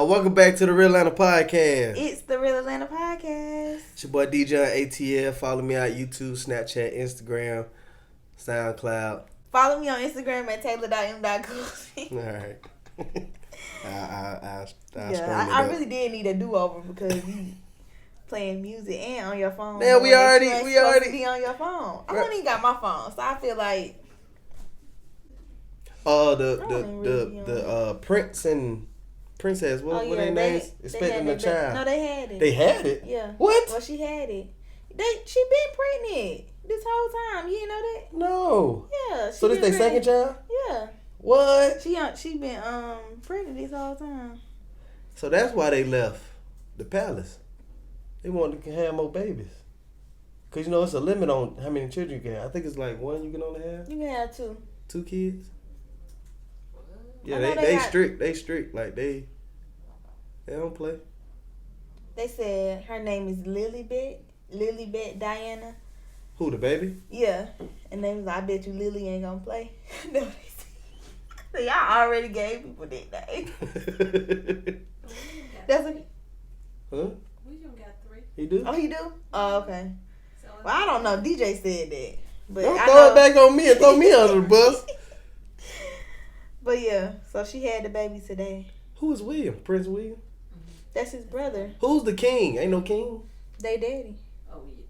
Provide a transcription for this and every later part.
Welcome back to the Real Atlanta Podcast. It's the Real Atlanta Podcast. It's your boy DJ ATL. Follow me on YouTube, Snapchat, Instagram, SoundCloud. Follow me on Instagram at Taylor.m.Coolsy. All right. I really did need a do-over because you playing music and on your phone. Man, we already be on your phone. I don't even got my phone, so I feel like the Prince and Princess, what were their names? Expecting a child. No, they had it. They had it? Yeah. What? Well, she had it. She been pregnant this whole time. You didn't know that? No. Yeah. So this their second child? Yeah. What? She been pregnant this whole time. So that's why they left the palace. They wanted to have more babies. Cause it's a limit on how many children you can have. I think it's like one you can only have. You can have two. 2 kids. Yeah, they strict. Like they don't play. They said her name is Lilibet Diana. Who, the baby? Yeah. And they was like, I bet you Lily ain't gonna play. No, they said. So y'all already gave people that name. That's what. Huh? We don't got 3. He do? Oh, he do? Oh, okay. So well, I don't know. DJ said that. But don't throw it back on me and throw me under the bus. But yeah, so she had the baby today. Who is William? Prince William? That's his brother. Who's the king? Ain't no king. They daddy. Oh yeah.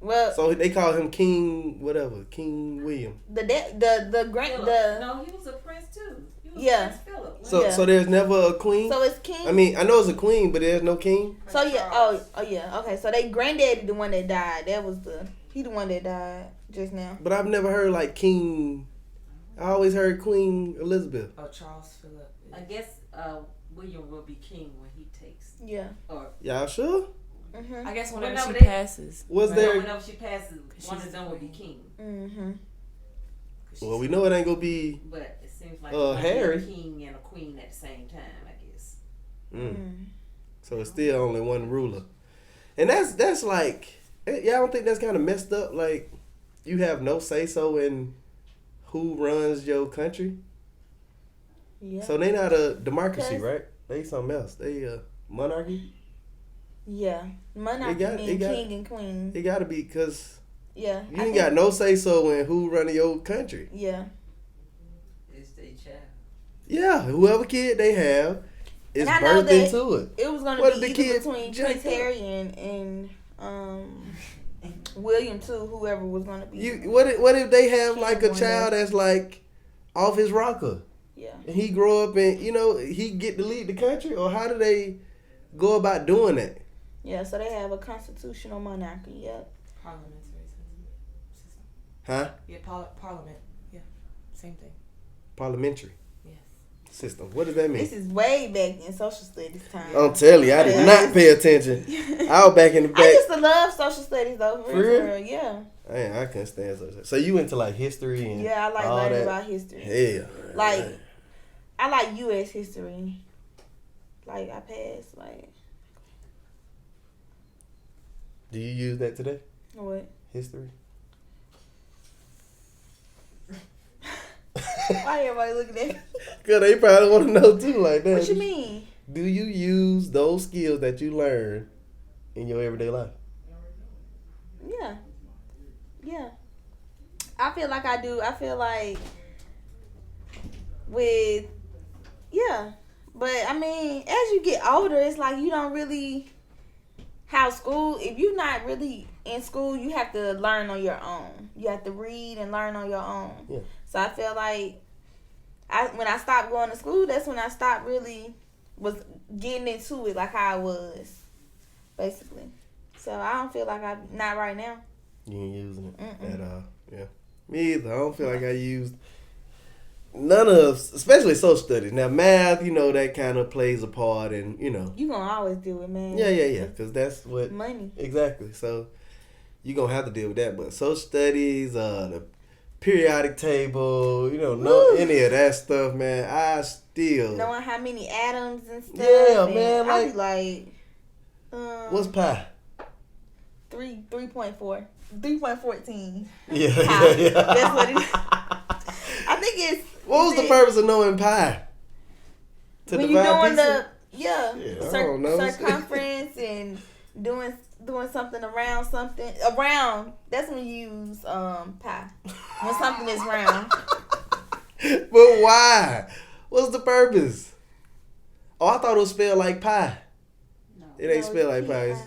Well, so they call him King whatever, King William. No, he was a prince too. He was Prince Philip. So there's never a queen. So it's king. I mean, I know it's a queen, but there's no king. So yeah, oh yeah, okay. So they granddaddy the one that died. He the one that died just now. But I've never heard like King. I always heard Queen Elizabeth. Oh, Charles Philip. I guess William will be king when he takes. Yeah. Or y'all sure? Mm-hmm. I guess whenever she passes. Whenever she passes, one of them will be king. Mm-hmm. Well, we know it ain't gonna be. But it seems like Harry. A king and a queen at the same time, I guess. So it's still only one ruler, and that's like, y'all don't think that's kind of messed up? Like, you have no say so in who runs your country. Yeah. So they not a democracy, right? They something else. They a monarchy. Yeah, monarchy means king and queen. It got to be because you ain't got no say so in who running your country. Yeah. It's their child. Yeah, whoever kid they have is birthed into it. It was going to be either between Prince Harry and William too, whoever was going to be. What if they have like a child that's like off his rocker? Yeah. And he grow up and he get to lead the country, or how do they go about doing that? Yeah, so they have a constitutional monarchy. Yep. Parliamentary system. Huh? Yeah, parliament. Yeah, same thing. Parliamentary. Yes. System. What does that mean? This is way back in social studies time. I'm telling you, I did not pay attention. I was back in the back. I used to love social studies though. For real? Yeah. I couldn't stand social studies. So you into like history and I like learning about history. Yeah. Like, I like U.S. history. Like, I passed, like. Do you use that today? What? History? Why everybody looking at me? Because they probably want to know too, like that. What you mean? Do you use those skills that you learn in your everyday life? Yeah. Yeah. I feel like I do. I feel like but I mean, as you get older, it's like you don't really if you're not really in school, you have to learn on your own. You have to read and learn on your own. Yeah. So I feel like when I stopped going to school, that's when I stopped really was getting into it like how I was, basically. So I don't feel like I'm not right now. You ain't using it at all. Yeah. Me either. I don't feel like I used none of, especially social studies. Now, math, that kind of plays a part in, You're going to always deal with math. Yeah, because that's what. Money. Exactly. So, you're going to have to deal with that. But social studies, the periodic table, any of that stuff, man, I still. Knowing how many atoms and stuff. Yeah, man. I be like. What's pi? 3.4. 3.14. Yeah. That's what it is. I think it's. What was the purpose of knowing pi? When you're doing Yeah, I don't know. Circumference and doing something around something. Around, that's when you use pi. When something is round. But why? What's the purpose? Oh, I thought it was spelled like pie. No. It ain't spelled like pie.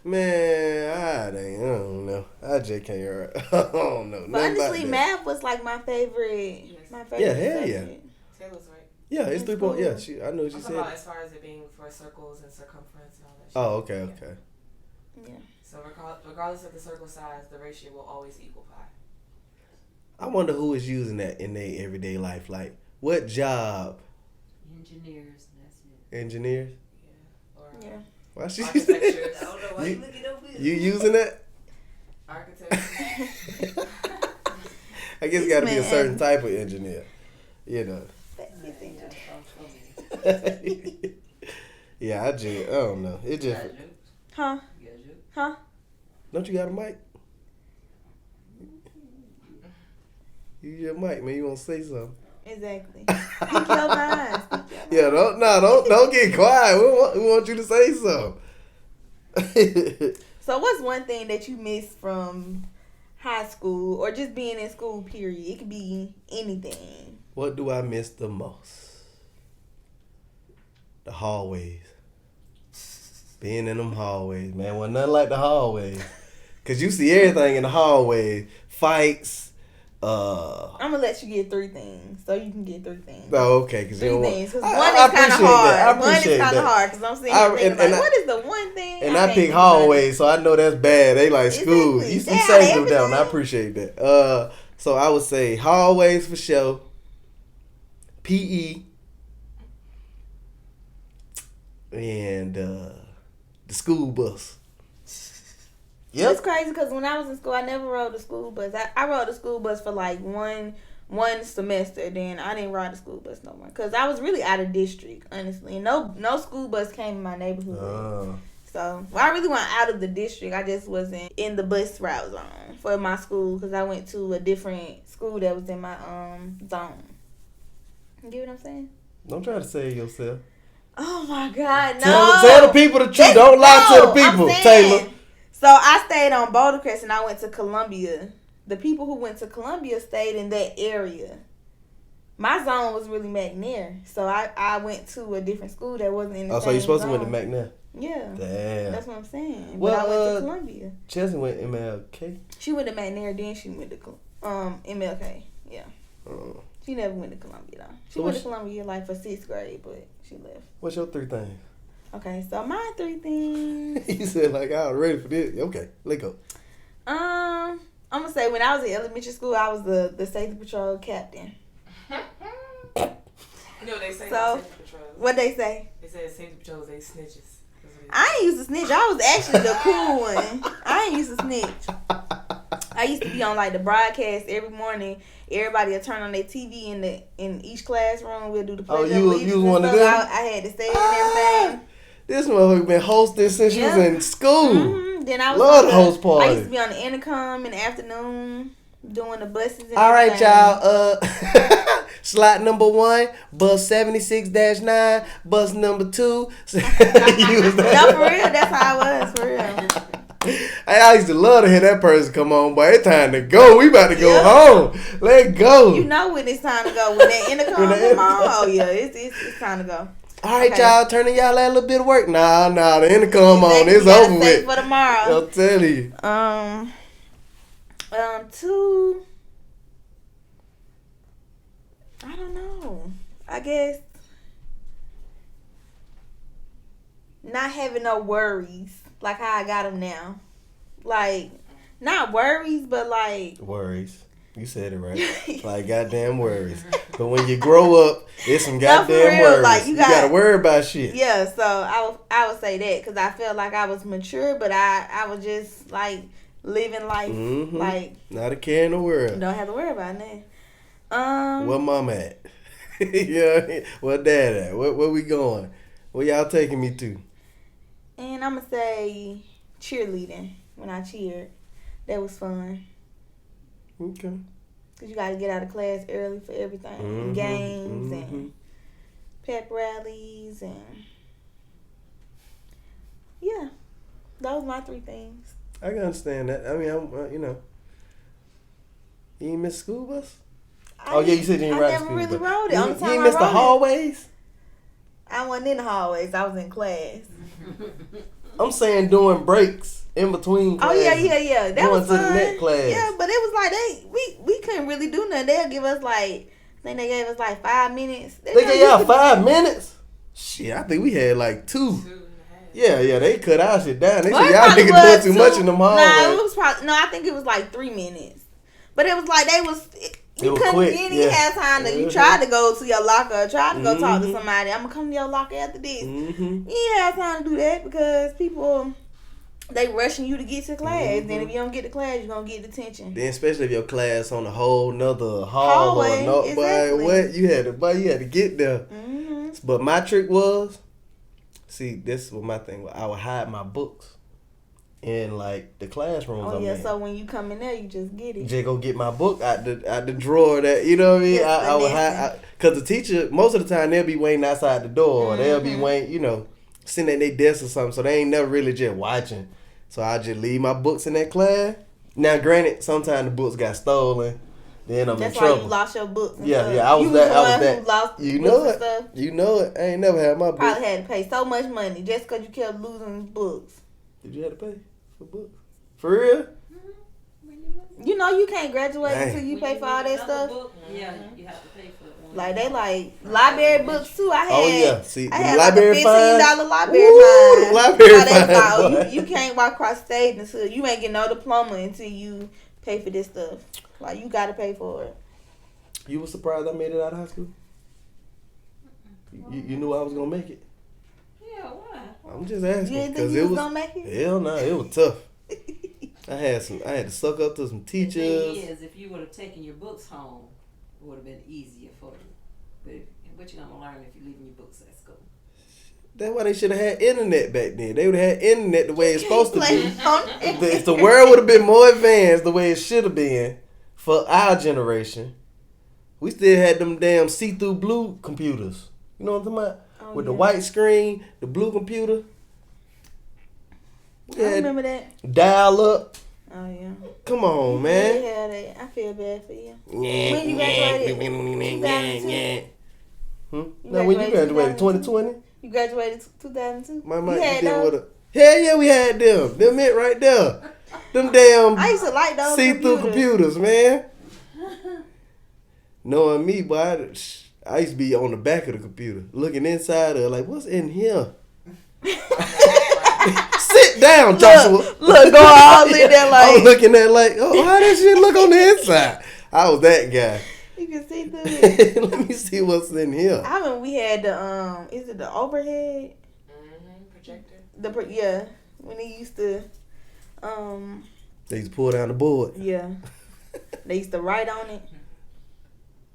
Man, I don't know. I just can't hear it. I don't know. But honestly, math was like my favorite. Yes. My favorite. Yeah, hell subject. yeah. Taylor's right. Yeah, it's 3 point. Yeah, I know what you I'm talking said. about as far as it being for circles and circumference and all that shit. Oh, okay. Yeah. So regardless of the circle size, the ratio will always equal pi. I wonder who is using that in their everyday life. Like, what job? Engineers, that's it. Engineers? Yeah. Or Yeah. Why she? architecture. I don't know why you looking over here. You using that? Architecture. I guess it got to be a certain type of engineer. You know. Yeah, I don't know. It just. Huh? Huh? Don't you got a mic? Use your mic, man. You want to say something? Exactly. Speak your mind. Yeah, don't get quiet. We want you to say something. So what's one thing that you miss from high school or just being in school, period? It could be anything. What do I miss the most? The hallways. Being in them hallways, man. Wasn't nothing like the hallways. Because you see everything in the hallways. Fights. I'm going to let you get 3 things. So you can get 3 things. Oh, okay. Cause 3 things. Because I one is kind of hard. One is kind of hard. Because I'm sitting here thinking like, what is the one thing? And I pick hallways, so I know that's bad. They like school. Exactly. You saved them down. I appreciate that. So I would say hallways for sure. PE. And the school bus. Yep. It's crazy because when I was in school, I never rode the school bus. I rode the school bus for like one semester. Then I didn't ride the school bus no more because I was really out of district, honestly. And no school bus came in my neighborhood. So I really went out of the district. I just wasn't in the bus route zone for my school because I went to a different school that was in my zone. You get what I'm saying? Don't try to save yourself. Oh my God, no! Tell the people the truth. Don't lie to the people, Taylor. So I stayed on Boulder Crest and I went to Columbia. The people who went to Columbia stayed in that area. My zone was really McNair. So I went to a different school that wasn't in the same so you're supposed zone. to went to McNair? Yeah. Damn. That's what I'm saying. Well, but I went to Columbia. Chelsea went MLK? She went to McNair, then she went to MLK. Yeah. She never went to Columbia, though. She went to Columbia like for 6th grade, but she left. What's your 3 things? Okay, so my 3 things. You said like I was ready for this. Okay, let go. I'm gonna say when I was in elementary school, I was the safety patrol captain. You know what they say So, about safety patrols? What they say? They say safety patrols, they snitches. I ain't used to snitch. I was actually the cool one. I ain't used to snitch. I used to be on like the broadcast every morning. Everybody would turn on their TV in each classroom. We'll do the pledge of allegiance. You was one of them? I had to say it and everything. This motherfucker been hosting since she was in school. Mm-hmm. Then I was love the host party. I used to be on the intercom in the afternoon doing the buses. And all right, y'all. Slot number 1, bus 76-9, bus number 2. You was that. No, for real. That's how I was, for real. I used to love to hear that person come on, boy. It's time to go. We about to go home. Let's go. You know when it's time to go. When that intercom come on, oh yeah, it's time to go. All right, y'all, turning y'all that little bit of work. Nah, the intercom on. It's over with. For tomorrow. I'll tell you. 2. I don't know. I guess not having no worries like how I got them now. Like, not worries, but like... Worries. You said it right. Like, goddamn worries. But when you grow up, it's some goddamn worries. Like, you got to worry about shit. Yeah, so I would say that because I felt like I was mature, but I was just, like, living life. Mm-hmm. Like... Not a care in the world. Don't have to worry about that. Where mom at? Yeah, where dad at? Where we going? Where y'all taking me to? And I'm going to say cheerleading when I cheered. That was fun. Okay. Because you got to get out of class early for everything. Games and pep rallies, and yeah, those are my 3 things. I can understand that. I mean, you know, you ain't miss school bus? Yeah, you said you didn't ride the school bus. I never really rode it. Only time you ain't missed the hallways? I wasn't in the hallways. I was in class. I'm saying during breaks, in between classes. Oh, yeah. That was fun. Going to the next class. Yeah, but it was like we couldn't really do nothing. They'll give us like, I think they gave us like 5 minutes. They gave y'all 5 minutes? Shit, I think we had like 2. Yeah, they cut our shit down. They said y'all niggas doing too much in them hallways. I think it was like 3 minutes. But it was like you couldn't have time to. You tried to go to your locker, tried to go talk to somebody. I'm gonna come to your locker after this. You ain't have time to do that because people, they rushing you to get to class. Then if you don't get to class, you're gonna get detention. Then especially if your class on a whole nother hallway. Exactly. Boy, you had to get there. But my trick was, see, this was my thing. I would hide my books in like the classrooms. Oh yeah, so when you come in there, you just get it. Just go get my book out the drawer. That, you know what I mean? I would hide, cause the teacher most of the time they'll be waiting outside the door, or they'll be waiting, you know, sitting at their desk or something. So they ain't never really just watching. So I just leave my books in that class. Now, granted, sometimes the books got stolen. Then I'm in trouble. That's why you lost your books. Yeah, I was that. Who lost you books know and it. Stuff. You know it. I ain't never had my books. Probably had to pay so much money just because you kept losing books. Did you have to pay for books? For real? You know you can't graduate until you pay for all that stuff. Yeah, you have to pay for it. Like they like library books too. I had library like a $15 library fine. Library fine. You can't walk across stage until you ain't get no diploma until you pay for this stuff. Like you gotta pay for it. You was surprised I made it out of high school? You knew I was gonna make it? Yeah, why? I'm just asking. You didn't think you was gonna make it? Hell no, it was tough. I had to suck up to some teachers. The thing is, if you would have taken your books home, it would have been easier for you. But what you gonna learn if you're leaving your books at school? That's why they should have had internet back then. They would have had internet the way it's supposed to be. If the world would have been more advanced the way it should have been for our generation, we still had them damn see-through blue computers. You know what I'm talking about? With the white screen, the blue computer. I remember that. Dial up. Oh, yeah. Come on, man. Yeah, I feel bad for you. When you graduated? 2002? No, when you graduated? 2020? You graduated 2002? My mic, hell yeah, we had them. Them it right there. Them damn I used to like those see-through computers, man. Knowing me, boy, I used to be on the back of the computer, looking inside of it, like, what's in here? Sit down, Joshua. Look, go all in there like. I'm looking at like, oh, how does shit look on the inside? I was that guy. You can see through it. Let me see what's in here. I remember we had the is it the overhead? Projector. When they used to they used to pull down the board. Yeah. They used to write on it.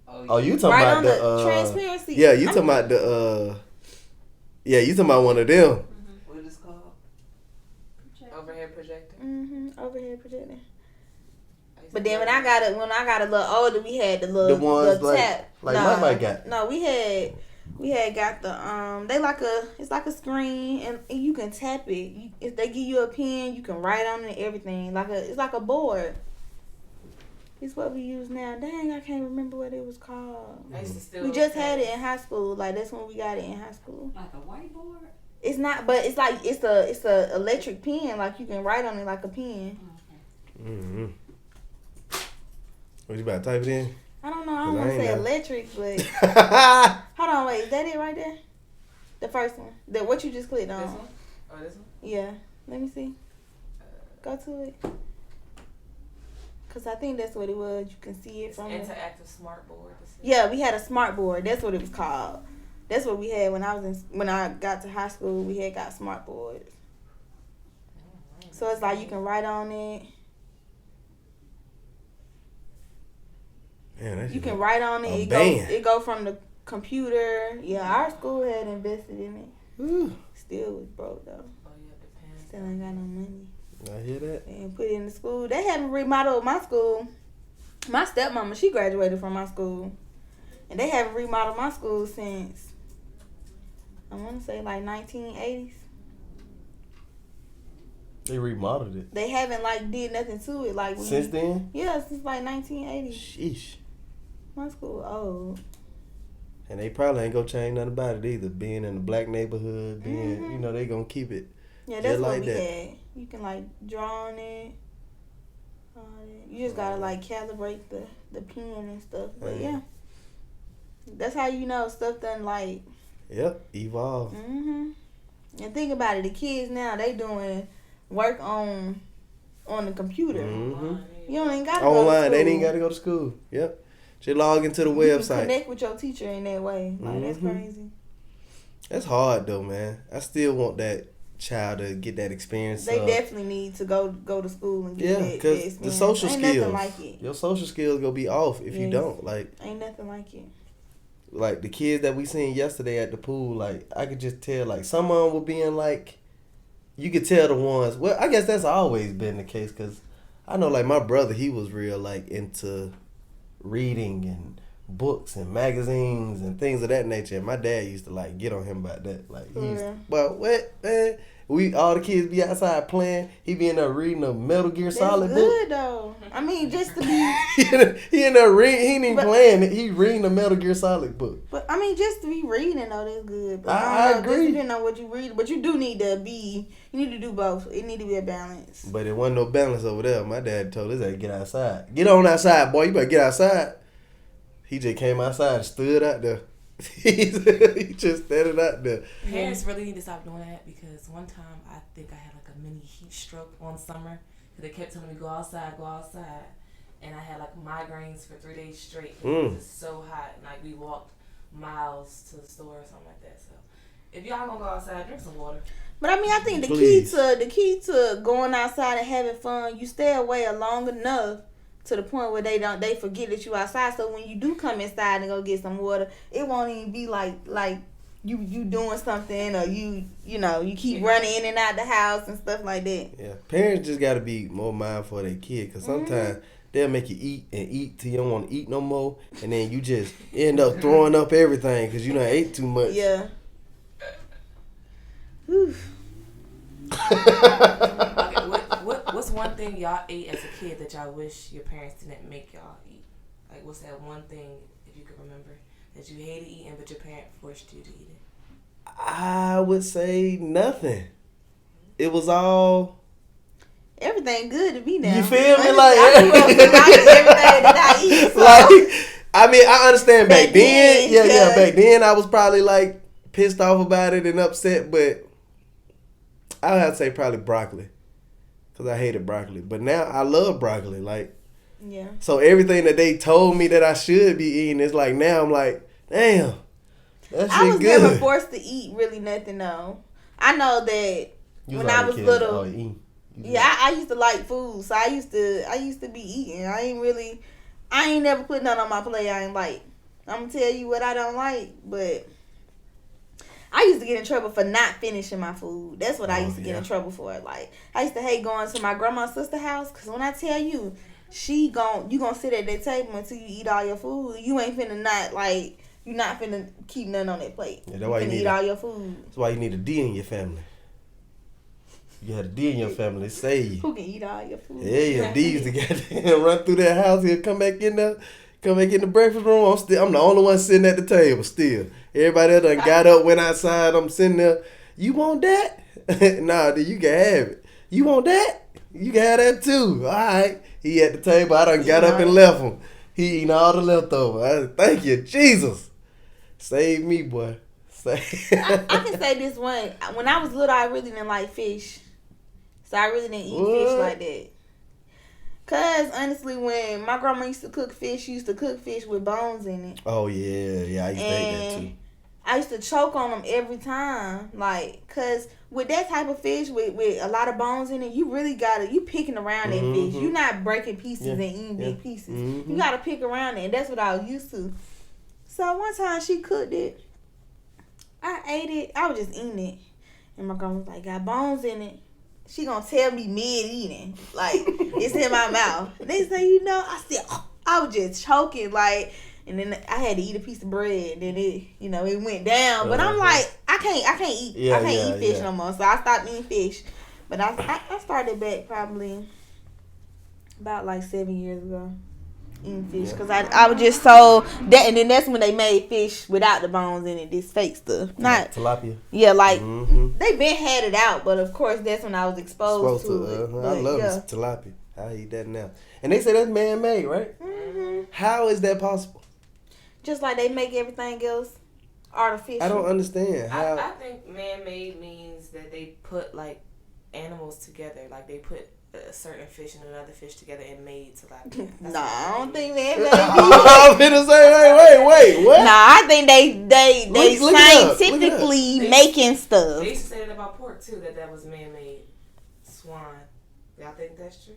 Oh, you talking about the transparency? Yeah, you talking about the yeah, you talking about one of them. What is it called? Overhead projector. Overhead projector. But then when I got a little older, we had the ones like, tap. My mic got. No, we had got the it's like a screen and you can tap it. If they give you a pen, you can write on it and everything. It's like a board. It's what we use now. Dang, I can't remember what it was called. We just had it in high school. Like that's when we got it in high school. Like a whiteboard? It's not, but it's like it's a electric pen. Like you can write on it like a pen. Okay. What you about to type it in? I don't know. I don't want to say electric, but hold on, wait. Is that it right there? The first one. What you just clicked on? This one? Oh, this one? Yeah. Let me see. Go to it. Cause I think that's what it was. You can see it from interactive smart board. Yeah, we had a smart board. That's what it was called. That's what we had when I got to high school. We had got smart boards. So it's like you can write on it. Man, you can write on it. It go from the computer. Yeah, our school had invested in it. Ooh. Still was broke though. Oh yeah, depends. Still ain't got no money. I hear that. And put it in the school. They haven't remodeled my school. My stepmama, she graduated from my school. And they haven't remodeled my school since I want to say like 1980s. They remodeled it. They haven't like did nothing to it like Since then? Yeah, since like 1980. Sheesh. My school old. And they probably ain't gonna change nothing about it either. Being in a black neighborhood, being, you know, they gonna keep it. Yeah, that's just what like we that. had. You can like draw on it. You just gotta like calibrate the pen and stuff. But yeah, that's how you know stuff done like. Yep, evolve. And think about it, the kids now they doing work on the computer. You don't even gotta go to online. school. They ain't even gotta go to school. Yep, just log into the You website. can connect with your teacher in that way. Like that's crazy. That's hard though, man. I still want that child to get that experience. They definitely need to go to school and get that because experience. the social ain't skills, nothing like it. your social skills gonna be off if you don't. Like ain't nothing like it. Like the kids that we seen yesterday at the pool, like I could just tell, like some of them were being like, you could tell the ones. Well, I guess that's always been the case because I know like my brother, he was real like into reading and books and magazines and things of that nature. And my dad used to like get on him about that. Like but what man? We all the kids be outside playing. He be in there reading a Metal Gear Solid book. That's good though. I mean, just to be he in there reading. He ain't even playing it. He reading a Metal Gear Solid book. But I mean, just to be reading though, that's good. But I agree. You didn't know what you read, but you do need to be. You need to do both. It need to be a balance. But it wasn't no balance over there. My dad told his ass to get outside. Get on outside, boy. You better get outside. He just came outside and stood out there. He just standing out there. Parents really need to stop doing that because one time I think I had like a mini heat stroke one summer because they kept telling me go outside, and I had like migraines for 3 days straight. It was just so hot, and like we walked miles to the store or something like that. So if y'all gonna go outside, drink some water. But I mean, I think the key to going outside and having fun, you stay away long enough to the point where they forget that you outside. So when you do come inside and go get some water, it won't even be like you doing something or you keep running in and out the house and stuff like that. Yeah, parents just got to be more mindful of their kid because sometimes they'll make you eat till you don't want to eat no more, and then you just end up throwing up everything because you done ate too much. Yeah. What's one thing y'all ate as a kid that y'all wish your parents didn't make y'all eat? Like, what's that one thing, if you could remember, that you hated eating but your parent forced you to eat it? I would say nothing. It was all everything good to me now. You feel me? Like everything that I eat. So. Like, I mean, I understand back then. Yeah. Back then, I was probably like pissed off about it and upset, but I would have to say probably broccoli. Because I hated broccoli. But now I love broccoli. Like, yeah. So everything that they told me that I should be eating is like, now I'm like, damn. That shit I was good. never forced to eat really nothing though. I know that when I was little. I used to like food. So I used to be eating. I ain't never put nothing on my plate I ain't like. I'm going to tell you what I don't like, but I used to get in trouble for not finishing my food. That's what I used to get in trouble for. Like, I used to hate going to my grandma's sister's house because when I tell you, you gonna sit at that table until you eat all your food. You ain't finna you not finna keep nothing on that plate. Yeah, that's why you need eat all your food. That's why you need a D in your family. You had a D in your family, they save you. Who can eat all your food? Yeah, D used to goddamn run through that house. He'll come back in the breakfast room. I'm the only one sitting at the table still. Everybody else done got up, went outside. I'm sitting there. You want that? Nah, dude, you can have it. You want that? You can have that too. All right. He at the table. I done got up and left him. He eating all the leftovers. Thank you, Jesus. Save me, boy. I can say this one. When I was little, I really didn't like fish. So I really didn't eat fish like that. Cause honestly, when my grandma used to cook fish, she used to cook fish with bones in it. Oh yeah, I used to hate that too. I used to choke on them every time, like, cause with that type of fish with a lot of bones in it, you really you picking around that fish. You're not breaking pieces and eating big pieces. You gotta pick around it, and that's what I was used to. So one time she cooked it, I ate it. I was just eating it, and my grandma was like, "Got bones in it." She gonna tell me mid-eating, like, it's in my mouth. And they say, I was just choking, like, and then I had to eat a piece of bread, and then it went down. But I'm like, I can't eat fish yeah. no more. So I stopped eating fish. But I started back probably about like 7 years ago. Eating fish because I was just so that, and then that's when they made fish without the bones in it, this fake stuff, not tilapia. Yeah, like they been had it out, but of course that's when I was exposed to it. I love tilapia. I eat that now, and they say that's man made, right? How is that possible? Just like they make everything else artificial. I don't understand how. I think man made means that they put like animals together, like they put a certain fish and another fish together and made tilapia. Nah, I don't think man made. I'm gonna say, wait, what? Nah, I think they Look scientifically making stuff. They used to say that about pork too, that was man made. Swine. Y'all think that's true?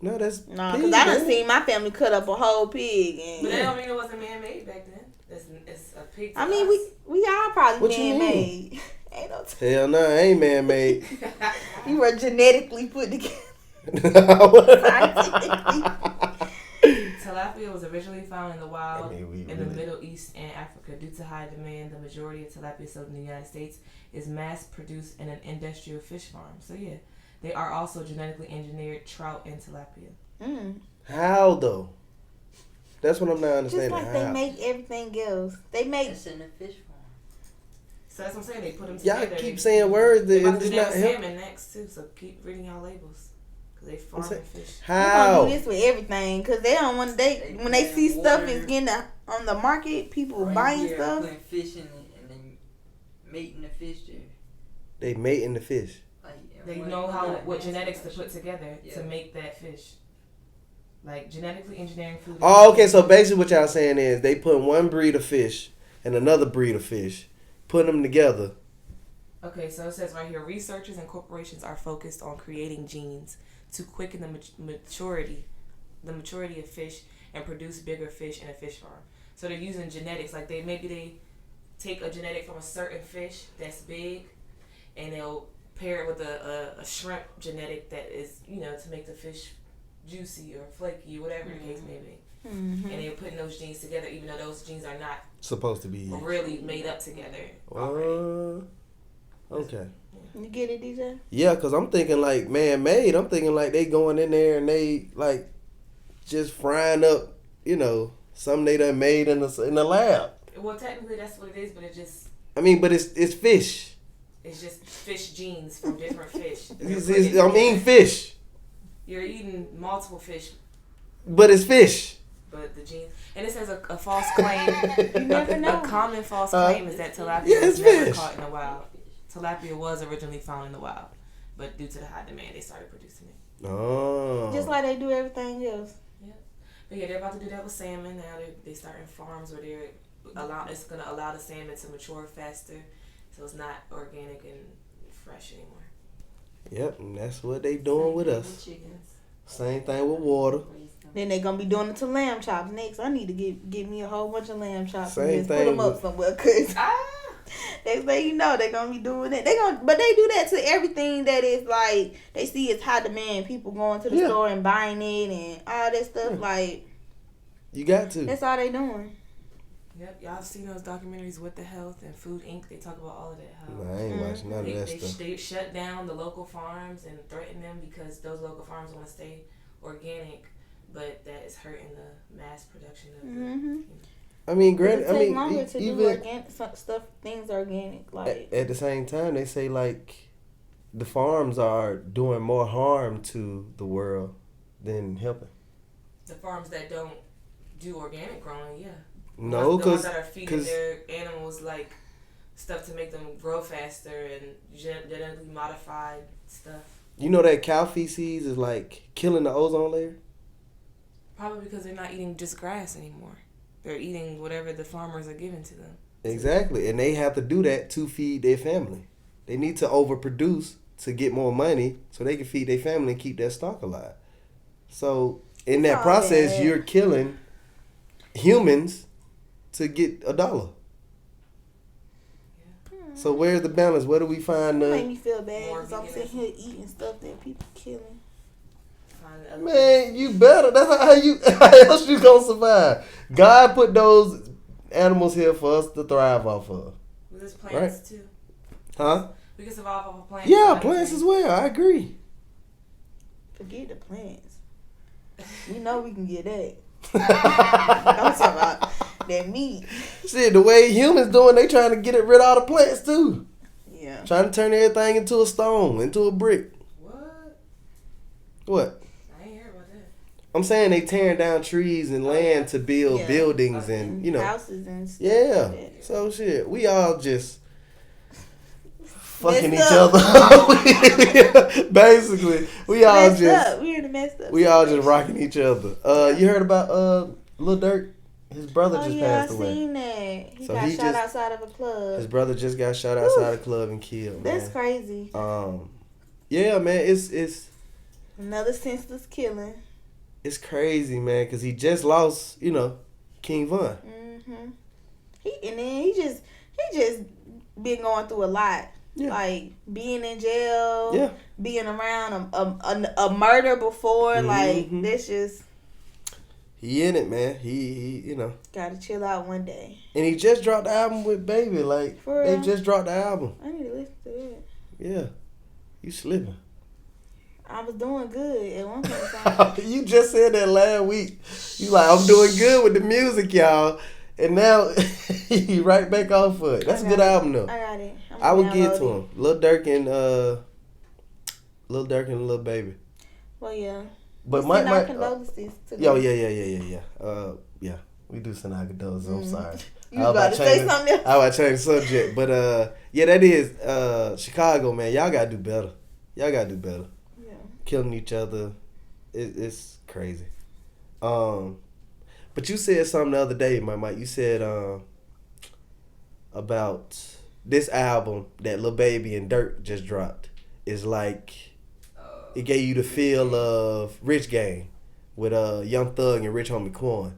No, that's because I done seen my family cut up a whole pig. But that don't mean it wasn't man made back then. It's a pig. I mean, we all probably what man made. Ain't no hell no, I ain't man made. You were genetically put together. Tilapia was originally found in the wild in the Middle East and Africa. Due to high demand, the majority of tilapia sold in the United States is mass produced in an industrial fish farm. So yeah, they are also genetically engineered trout and tilapia. How though? That's what I'm not understanding. Just like they make everything else. They make It's in the fish farm. So that's what I'm saying. They put them together. Y'all keep saying words that it's it's not not helping. salmon next too. So keep reading y'all labels because they farm fish. How? do this with everything because they don't want when they see stuff is getting on the market, people buying stuff. Putting fish in it and then mating the fish there. They mating the fish. They know what genetics to put together to make that fish. Like genetically engineering food. Oh, okay. So basically, what y'all saying is they put one breed of fish and another breed of fish, put them together. Okay, so it says right here, researchers and corporations are focused on creating genes to quicken the maturity of fish and produce bigger fish in a fish farm. So they're using genetics. Like they take a genetic from a certain fish that's big, and they'll pair it with a shrimp genetic that is to make the fish juicy or flaky, whatever the case may be. And they're putting those genes together, even though those genes are not supposed to be really made up together. Okay. You get it, DJ? Yeah, because I'm thinking like man-made. I'm thinking like they going in there and they like just frying up, something they done made in the lab. Well, technically that's what it is, but it just... I mean, but it's fish. It's just fish genes from different fish. I'm eating fish. You're eating multiple fish. But it's fish. But the genes... And it says a false claim. You never know. A common false claim is that tilapia was never caught in the wild. Tilapia was originally found in the wild. But due to the high demand, they started producing it. Oh. Just like they do everything else. Yeah. But yeah, they're about to do that with salmon. Now they're starting farms where it's going to allow the salmon to mature faster. So it's not organic and fresh anymore. Yep, and that's what they doing with us. Same thing with water. Then they gonna be doing it to lamb chops next. I need to get me a whole bunch of lamb chops Same and just put thing them up somewhere. Cause next thing they gonna be doing it. But they do that to everything that is like they see it's high demand. People going to the store and buying it and all that stuff. Yeah. Like you got to. That's all they doing. Yep, y'all seen those documentaries With the Health and Food Inc. They talk about all of that. How I ain't watching none of that stuff. They shut down the local farms and threaten them because those local farms want to stay organic, but that is hurting the mass production of I mean, granted, longer to do organic stuff. Things organic, like at the same time, they say like the farms are doing more harm to the world than helping. The farms that don't do organic growing, yeah. No, the ones that are feeding their animals like stuff to make them grow faster and genetically modified stuff. You know that cow feces is like killing the ozone layer? Probably because they're not eating just grass anymore. They're eating whatever the farmers are giving to them. Exactly. And they have to do that to feed their family. They need to overproduce to get more money so they can feed their family and keep their stock alive. So in that process, you're killing humans to get $1. Yeah. So where's the balance? Where do we find the... It made me feel bad because I'm sitting here eating stuff that people killing. Man, you better. That's how else you gonna survive. God put those animals here for us to thrive off of. We're there's plants too. Huh? We can survive off of plants. Yeah, plants as well. I agree. Forget the plants. We know we can get that. I'm talking about that meat. Shit, the way humans doing, they trying to get rid of all the plants too. Yeah. Trying to turn everything into a stone, into a brick. What? I ain't hear about that. I'm saying they tearing down trees and land to build buildings and, you know. Houses and stuff. Yeah. Like that. So shit, we all just fucking each Messed other up. Basically, we all Messed just up. We're in the messed up. we all just rocking each other. You heard about Lil Durk? His brother just passed away. I seen that. He So got he shot just- outside of a club. His brother just got shot outside a club and killed. That's Man. crazy. Yeah, man, it's Another senseless killing. crazy, man, because he just lost, you know, King Von. Mhm. He just been going through a lot. Yeah. Like being in jail. Yeah. Being around a murder before. Like Mhm. that's just He in it, man. He you know. gotta chill out one day. And he just dropped the album with Baby. Like, For they real? just dropped the album. I need to listen to that. Yeah. You slipping. I was doing good at one point in time. You just said that last week. You like, I'm doing good with the music, y'all. And now he right back off of it. That's a good album, though. I got it. I would get to him. Lil Durk and Lil Baby. Well, yeah. But Send our my condolences to yo, them. yeah. We do send our condolences. I'm sorry. You was about to say something else. I was change the subject, but yeah, that is Chicago, man. Y'all gotta do better. Yeah. Killing each other, it's crazy. But you said something the other day, my Mike. You said about this album that Lil Baby and Durk just dropped is like it gave you the feel of Rich Gang with Young Thug and Rich Homie Quan.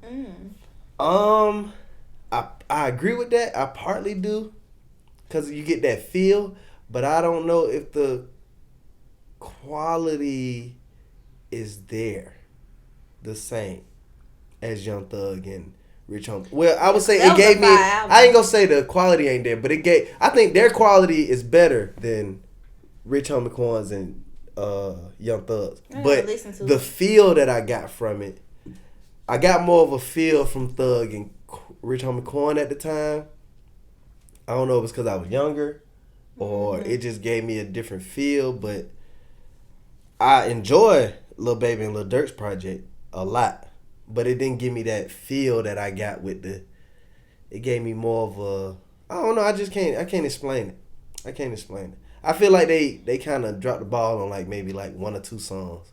I agree with that. I partly do, cause you get that feel, but I don't know if the quality is there the same as Young Thug and Rich Homie. Well, I would say That it was gave a me. fire album. I ain't gonna say the quality ain't there, but it gave. I think their quality is better than Rich Homie Quan's and Young Thug's. I gotta But listen to the it. feel that I got from it, I got more of a feel from Thug and Rich Homie Quan at the time. I don't know if it's because I was younger or it just gave me a different feel, but I enjoy Lil Baby and Lil Durk's project a lot, but it didn't give me that feel that I got with it gave me more of a, I don't know, I can't explain it. I feel like they kind of dropped the ball on like maybe like one or two songs.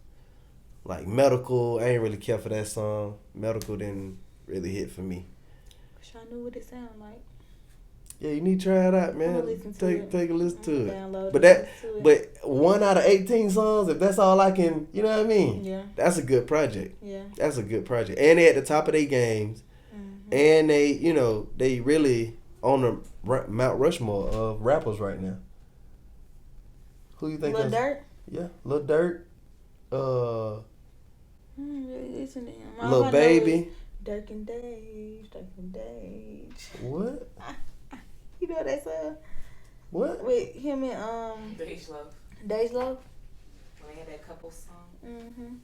Like Medical, I ain't really care for that song. Medical didn't really hit for me. Wish I knew what it sounded like. Yeah, you need to try it out, man. I'ma listen to Take a listen to download it. But it, listen to it. but 1 out of 18 songs, if that's all I can, you know what I mean? Yeah. That's a good project. Yeah. That's a good project. And they at the top of their games. And they, you know, they really on the Mount Rushmore of rappers right now. Who you think? Lil Durk? Yeah, Lil Durk. Really listen to him. All I Lil know Baby. is Durk and Dage. What? You know that song? What? With him and Dage Love. Dage Love? When they had that couple song.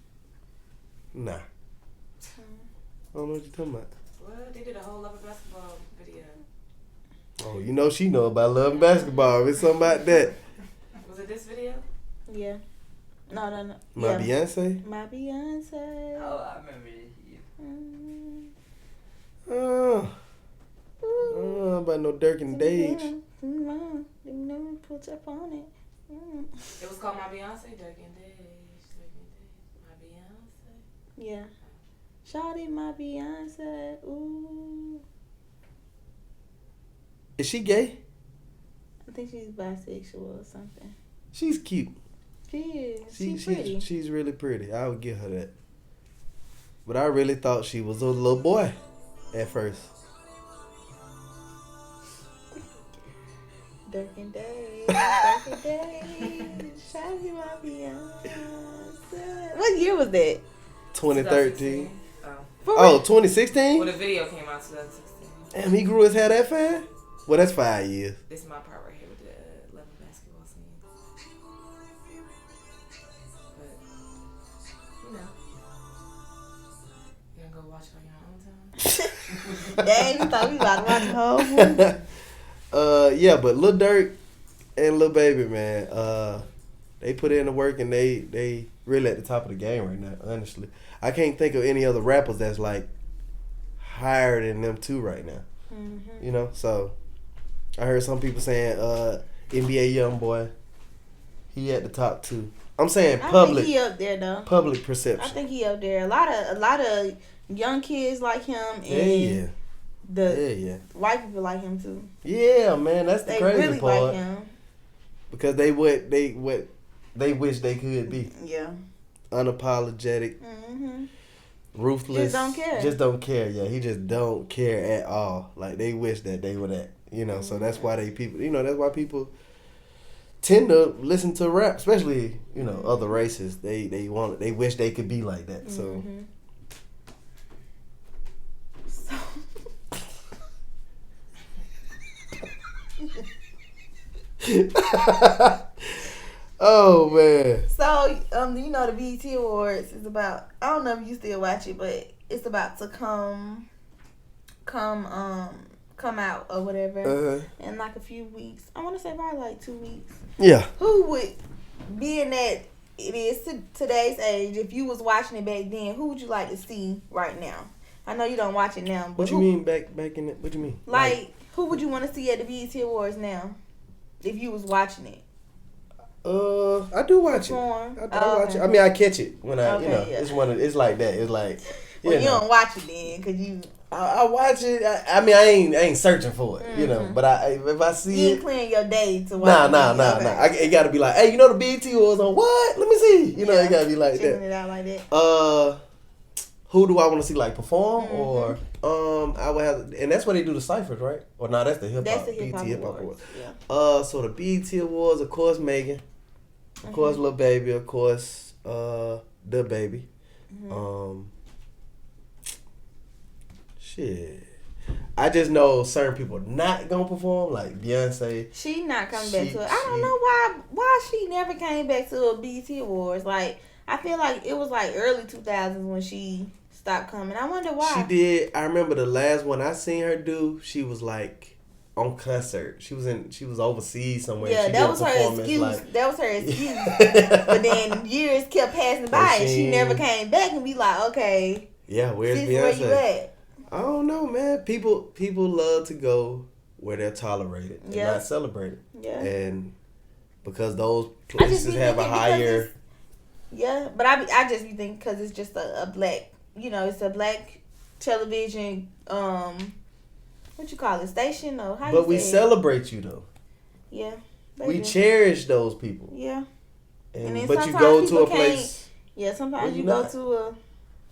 Nah. I don't know what you're talking about. What? They did a whole Love of Basketball video. Oh, you know she know about Love and Basketball. It's something about that. Was it this video? Yeah. No. My yeah. Beyonce? My Beyonce. Oh, I remember it. About no Durk and Dage. They never put up on it. It was called My Beyonce, Durk and Dage. My Beyonce. Yeah. Shawty, my Beyonce. Ooh. Is she gay? I think she's bisexual or something. She's cute. She is. She's pretty. She's really pretty. I would give her that. But I really thought she was a little boy at first. Durk and Dage. Durk and Dage. Shawty, my Beyonce. What year was that? 2013. Oh. For Oh, real? 2016? Well, the video came out 2016. Damn, he grew his hair that fast? Well, that's 5 years. This is my part right here with the 11 basketball scenes. But, you know. You gonna go watch it on your own time? Dang, you thought we about to watch the whole movie. Yeah, but Lil Durk and Lil Baby, man, they put in the work and they really at the top of the game right now, honestly. I can't think of any other rappers that's like higher than them two right now. Mm-hmm. You know, so I heard some people saying NBA YoungBoy, he at the top too. I'm saying I public. think he up there though. Public perception. I think he up there. A lot of young kids like him, and Yeah. the white people like him too. Yeah, man, that's the They crazy really part. like him. Because they wish they could be. Yeah. Unapologetic, Mm-hmm. ruthless. Just don't care. Yeah, he just don't care at all. Like they wish that they were that. You know, so that's why that's why people tend to listen to rap, especially, you know, other races. They wish they could be like that. So Mm-hmm. oh man. So, you know, the BET Awards is about, I don't know if you still watch it, but it's about to come out or whatever in like a few weeks. I want to say probably like 2 weeks. Yeah. Who would, being that it is today's age, if you was watching it back then, who would you like to see right now? I know you don't watch it now, but What you mean back in it? What you mean? Like, who would you want to see at the BET Awards now, if you was watching it? I do watch it. I watch it. I mean, I catch it when I, you know, it's like that. It's like, you don't watch it then, cause you. I watch it. I mean, I ain't searching for it, you know. But if I see you ain't clearing your day to watch. Nah. It gotta be like, hey, you know the BET was on what? Let me see. You know, it gotta be like checking that. it out like that. Who do I want to see like perform or I would have, and that's where they do the ciphers, right? Or no, that's the hip hop. That's the hip hop awards. Yeah. So the BET Awards, of course, Megan, of course, Lil Baby, of course, the Baby. Shit. I just know certain people not gonna perform, like Beyonce. She not coming back to it. I don't know why she never came back to a BET Awards. Like, I feel like it was like early 2000s when she stopped coming. I wonder why. She did. I remember the last one I seen her do. She was like on concert. She was overseas somewhere. Yeah, she that was her excuse. like, that was her excuse. But then years kept passing by and she never came back and be like, okay, yeah, where's Beyonce? Where you at? I don't know, man. People love to go where they're tolerated and not celebrated. Yeah. And because those places have a higher. Yeah, but I just be thinking because it's just a black, you know, it's a black television, what you call it, station or how? But we celebrate you though. Yeah. We cherish those people. Yeah. And but you go to a place. Yeah, sometimes you go to a.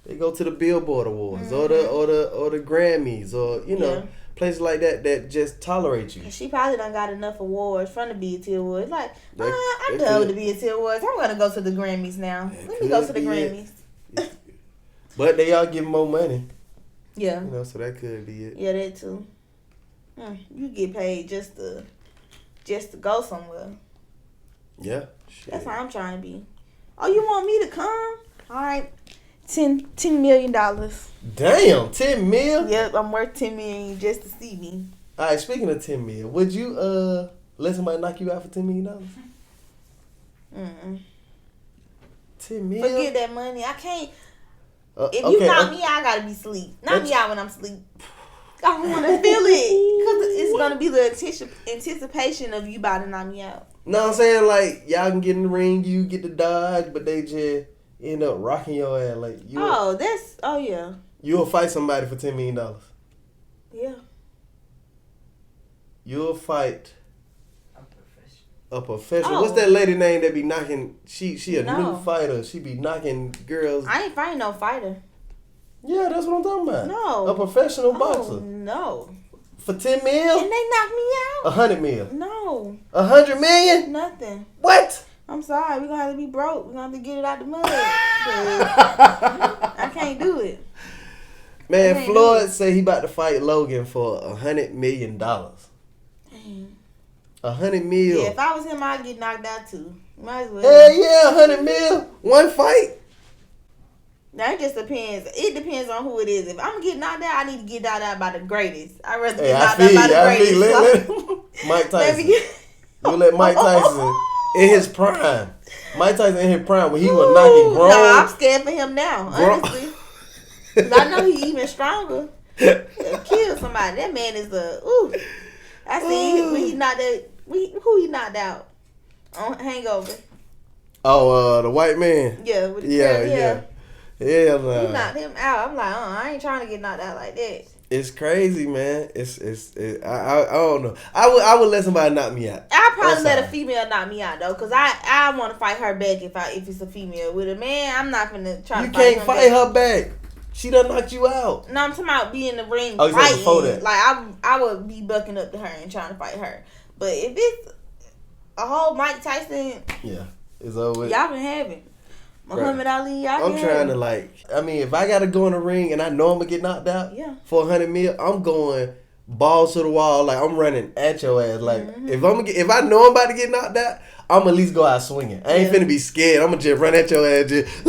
They go to the Billboard Awards or the Grammys or you know places like that just tolerate you. She probably done got enough awards from the BET Awards. Like, I'm done with the BET Awards. I'm gonna go to the Grammys now. Let me go to the Grammys. But they all give more money. Yeah. You know, so that could be it. Yeah, that too. You get paid just to go somewhere. Yeah. Shit. That's how I'm trying to be. Oh, you want me to come? All right. $10 million. Damn, 10 mil? Yep, I'm worth $10 million just to see me. All right, speaking of 10 mil, would you let somebody knock you out for $10 million? 10 mil? Forget that money. I can't. If you knock me out, I gotta be asleep. Knock me out when I'm asleep. I want to feel it because it's gonna be the anticipation of you about to knock me out. No, I'm saying like y'all can get in the ring, you get the dodge, but they just end up rocking your ass like you. Yeah. You'll fight somebody for $10 million. Yeah. You'll fight a professional. What's that lady name that be knocking? She a new fighter. She be knocking girls. I ain't fighting no fighter. Yeah, that's what I'm talking about. No. A professional boxer. No. For 10 mil? And they knock me out. 100 mil. No. 100 million? Nothing. What? I'm sorry. We're gonna have to be broke. We're gonna have to get it out the mud. I can't do it. Man, Floyd said he about to fight Logan for $100 million. Dang. 100 mil. Yeah, if I was him, I'd get knocked out too. Might as well. Hell yeah, 100 mil. One fight. That just depends. It depends on who it is. If I'm getting knocked out, I need to get knocked out by the greatest. I'd rather get knocked out by the greatest. Mike Tyson. You let Mike Tyson in his prime. Mike Tyson in his prime when he was knocking grown. Nah, I'm scared for him now, honestly. Cause I know he's even stronger. He'll kill somebody. That man is I see when he knocked out. Who he knocked out on Hangover? Oh, the white man. Yeah, with the yeah. He knocked him out. I'm like, I ain't trying to get knocked out like that. It's crazy, man. I don't know. I would let somebody knock me out. I'd probably let a female knock me out though, cause I want to fight her back if it's a female. With a man, I'm not gonna try to fight him. You can't fight her back. She done knocked you out. No, I'm talking about being in the ring fighting. Before that. Like I would be bucking up to her and trying to fight her. But if it's a whole Mike Tyson, yeah, it's over. Y'all can have it. Muhammad Ali, y'all I'm trying to if I gotta go in the ring and I know I'm gonna get knocked out for 100 mil, I'm going balls to the wall. Like I'm running at your ass. Like if I know I'm about to get knocked out, I'm at least go out swinging. I ain't finna be scared. I'm gonna just run at your ass. Just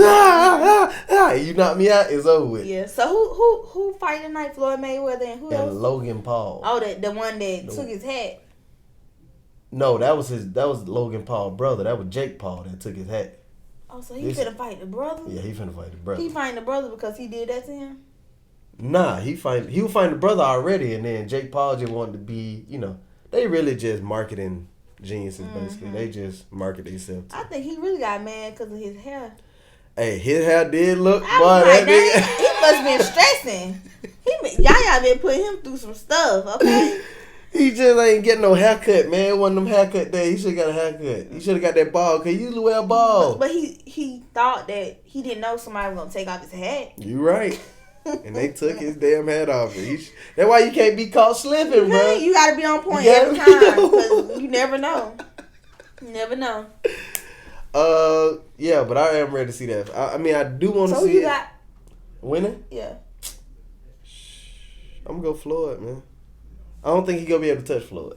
you knock me out, it's over with. Yeah. So who fight tonight? Floyd Mayweather and who else? Logan Paul. Oh, the one that took his hat. No, that was Logan Paul's brother. That was Jake Paul that took his hat. Oh, so he finna fight the brother? Yeah, he finna fight the brother. He fighting the brother because he did that to him? Nah, he was fighting the brother already, and then Jake Paul just wanted to be, they really just marketing geniuses, basically. They just market themselves. I think he really got mad because of his hair. Hey, his hair did look, boy, that nigga. He must been stressing. Y'all been putting him through some stuff, okay? He just ain't getting no haircut, man. One of them haircut days. He should have got a haircut. He should have got that ball. Cause you usually wear a ball. But he thought that he didn't know somebody was gonna take off his hat. You right. And they took his damn hat off. That's why you can't be caught slipping, bro. You gotta be on point every time. Cause you never know. You never know. Yeah, but I am ready to see that. I do want to see it. So you got winning? Yeah. I'm gonna go Floyd, man. I don't think he's going to be able to touch Floyd.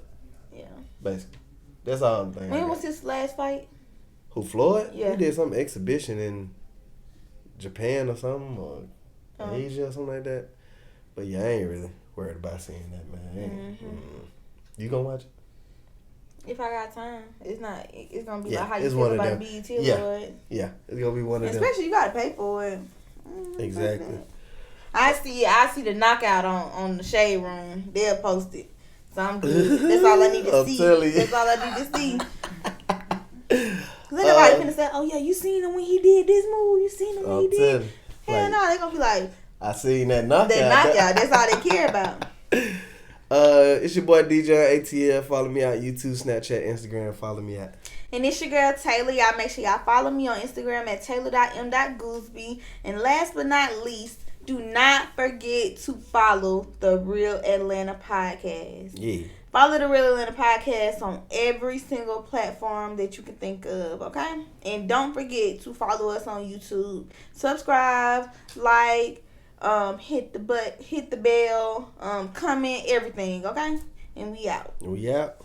Yeah. Basically. That's all I'm thinking. When was his last fight? Who, Floyd? Yeah. He did some exhibition in Japan or something, or Asia or something like that. But yeah, I ain't really worried about seeing that, man. You going to watch it? If I got time. It's going to be like how you it's feel about BET Award. Yeah, it's going to be one of them. Especially you got to pay for it. Exactly. I see the knockout on the Shade Room. They'll post it. So I'm good. That's all I need to see. That's all I need to see. Cause everybody finna say, oh yeah, you seen him when he did this move. You seen him when he did. Hell no, they gonna be like, I seen that knockout. That's all they care about. It's your boy DJ ATL. Follow me out YouTube, Snapchat, Instagram. Follow me out. And it's your girl Taylor. Y'all make sure y'all follow me on Instagram at taylor.m.gooseby. And last but not least, do not forget to follow the Real Atlanta Podcast. Yeah. Follow the Real Atlanta Podcast on every single platform that you can think of, okay? And don't forget to follow us on YouTube. Subscribe, like, hit the bell, comment, everything, okay? And we out. We out.